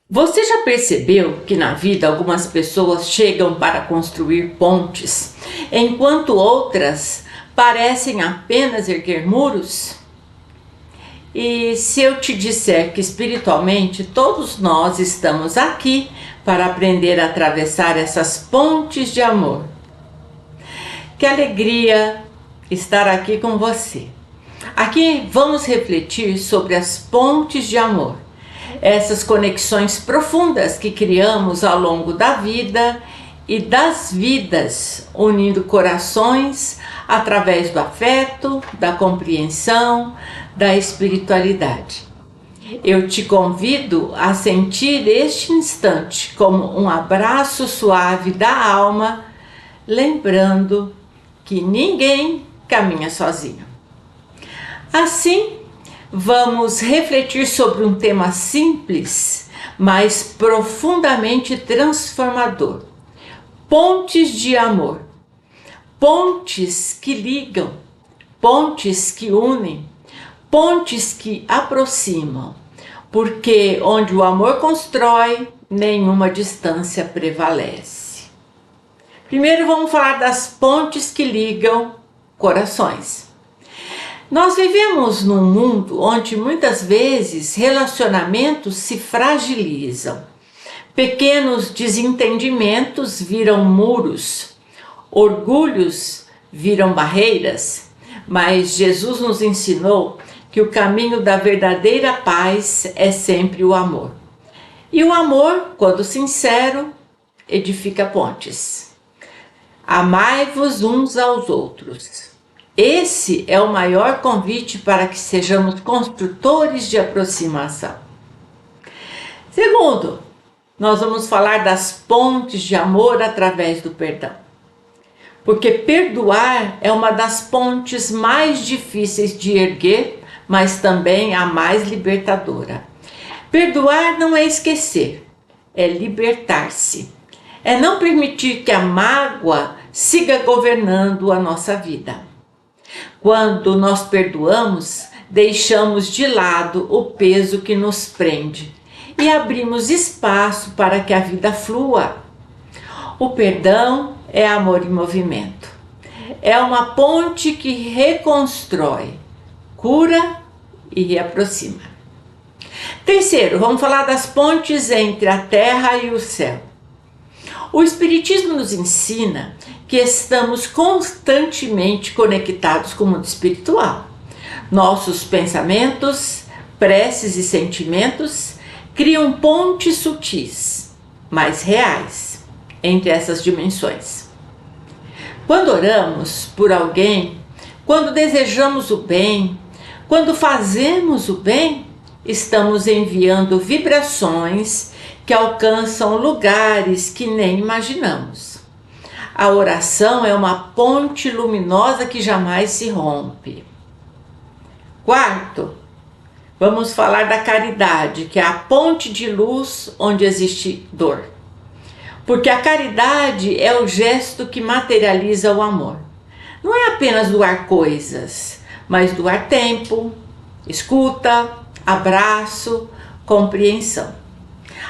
Você já percebeu que na vida algumas pessoas chegam para construir pontes, enquanto outras parecem apenas erguer muros? E se eu te disser que espiritualmente todos nós estamos aqui para aprender a atravessar essas pontes de amor? Que alegria estar aqui com você. Aqui vamos refletir sobre as pontes de amor. Essas conexões profundas que criamos ao longo da vida e das vidas, unindo corações através do afeto, da compreensão, da espiritualidade. Eu te convido a sentir este instante como um abraço suave da alma, lembrando que ninguém caminha sozinho. Assim, vamos refletir sobre um tema simples, mas profundamente transformador. Pontes de amor. Pontes que ligam, pontes que unem, pontes que aproximam. Porque onde o amor constrói, nenhuma distância prevalece. Primeiro vamos falar das pontes que ligam corações. Nós vivemos num mundo onde muitas vezes relacionamentos se fragilizam. Pequenos desentendimentos viram muros, orgulhos viram barreiras, mas Jesus nos ensinou que o caminho da verdadeira paz é sempre o amor. E o amor, quando sincero, edifica pontes. Amai-vos uns aos outros. Esse é o maior convite para que sejamos construtores de aproximação. Segundo, nós vamos falar das pontes de amor através do perdão. Porque perdoar é uma das pontes mais difíceis de erguer, mas também a mais libertadora. Perdoar não é esquecer, é libertar-se. É não permitir que a mágoa siga governando a nossa vida. Quando nós perdoamos, deixamos de lado o peso que nos prende e abrimos espaço para que a vida flua. O perdão é amor em movimento. É uma ponte que reconstrói, cura e reaproxima. Terceiro, vamos falar das pontes entre a terra e o céu. O Espiritismo nos ensina que estamos constantemente conectados com o mundo espiritual. Nossos pensamentos, preces e sentimentos criam pontes sutis, mas reais, entre essas dimensões. Quando oramos por alguém, quando desejamos o bem, quando fazemos o bem, estamos enviando vibrações que alcançam lugares que nem imaginamos. A oração é uma ponte luminosa que jamais se rompe. Quarto, vamos falar da caridade, que é a ponte de luz onde existe dor. Porque a caridade é o gesto que materializa o amor. Não é apenas doar coisas, mas doar tempo, escuta, abraço, compreensão.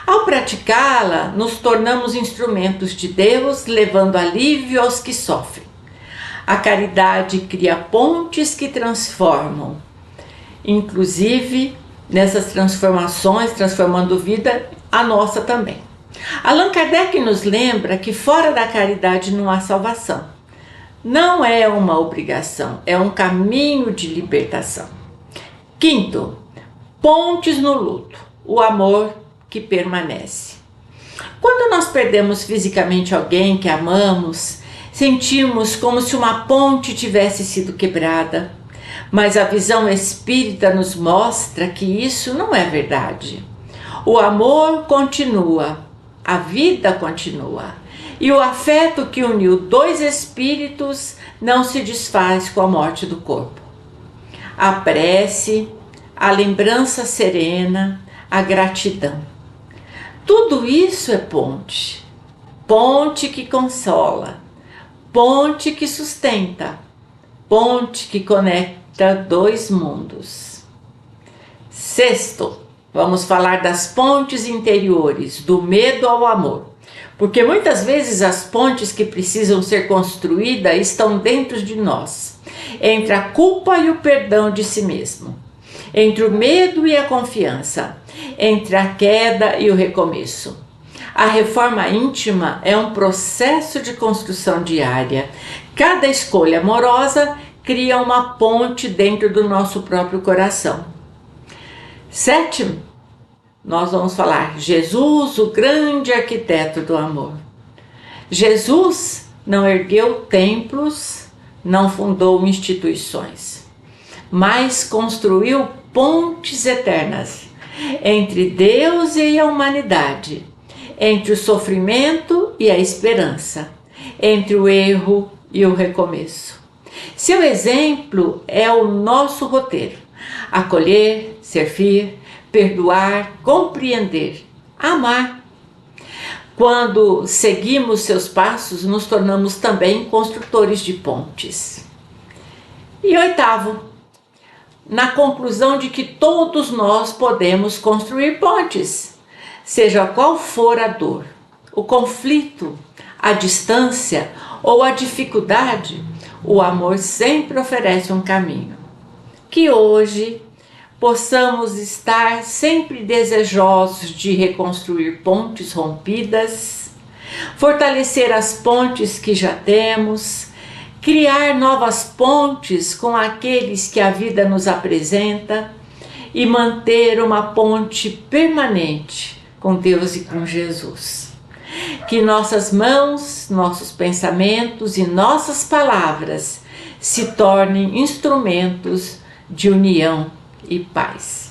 Ao praticá-la, nos tornamos instrumentos de Deus, levando alívio aos que sofrem. A caridade cria pontes que transformam, inclusive nessas transformações, transformando vida, a nossa também. Allan Kardec nos lembra que fora da caridade não há salvação. Não é uma obrigação, é um caminho de libertação. Quinto, pontes no luto, o amor que permanece. Quando nós perdemos fisicamente alguém que amamos, sentimos como se uma ponte tivesse sido quebrada, mas a visão espírita nos mostra que isso não é verdade. O amor continua, a vida continua, e o afeto que uniu dois espíritos não se desfaz com a morte do corpo. A prece, a lembrança serena, a gratidão. Tudo isso é ponte. Ponte que consola, ponte que sustenta, ponte que conecta dois mundos. Sexto, vamos falar das pontes interiores, do medo ao amor. Porque muitas vezes as pontes que precisam ser construídas estão dentro de nós, entre a culpa e o perdão de si mesmo, entre o medo e a confiança, entre a queda e o recomeço. A reforma íntima é um processo de construção diária. Cada escolha amorosa cria uma ponte dentro do nosso próprio coração. Sétimo, nós vamos falar Jesus, o grande arquiteto do amor. Jesus não ergueu templos, não fundou instituições, mas construiu pontes eternas entre Deus e a humanidade, entre o sofrimento e a esperança, entre o erro e o recomeço. Seu exemplo é o nosso roteiro: acolher, servir, perdoar, compreender, amar. Quando seguimos seus passos, nos tornamos também construtores de pontes. E oitavo, na conclusão de que todos nós podemos construir pontes, seja qual for a dor, o conflito, a distância ou a dificuldade, o amor sempre oferece um caminho. Que hoje possamos estar sempre desejosos de reconstruir pontes rompidas, fortalecer as pontes que já temos, criar novas pontes com aqueles que a vida nos apresenta e manter uma ponte permanente com Deus e com Jesus. Que nossas mãos, nossos pensamentos e nossas palavras se tornem instrumentos de união e paz.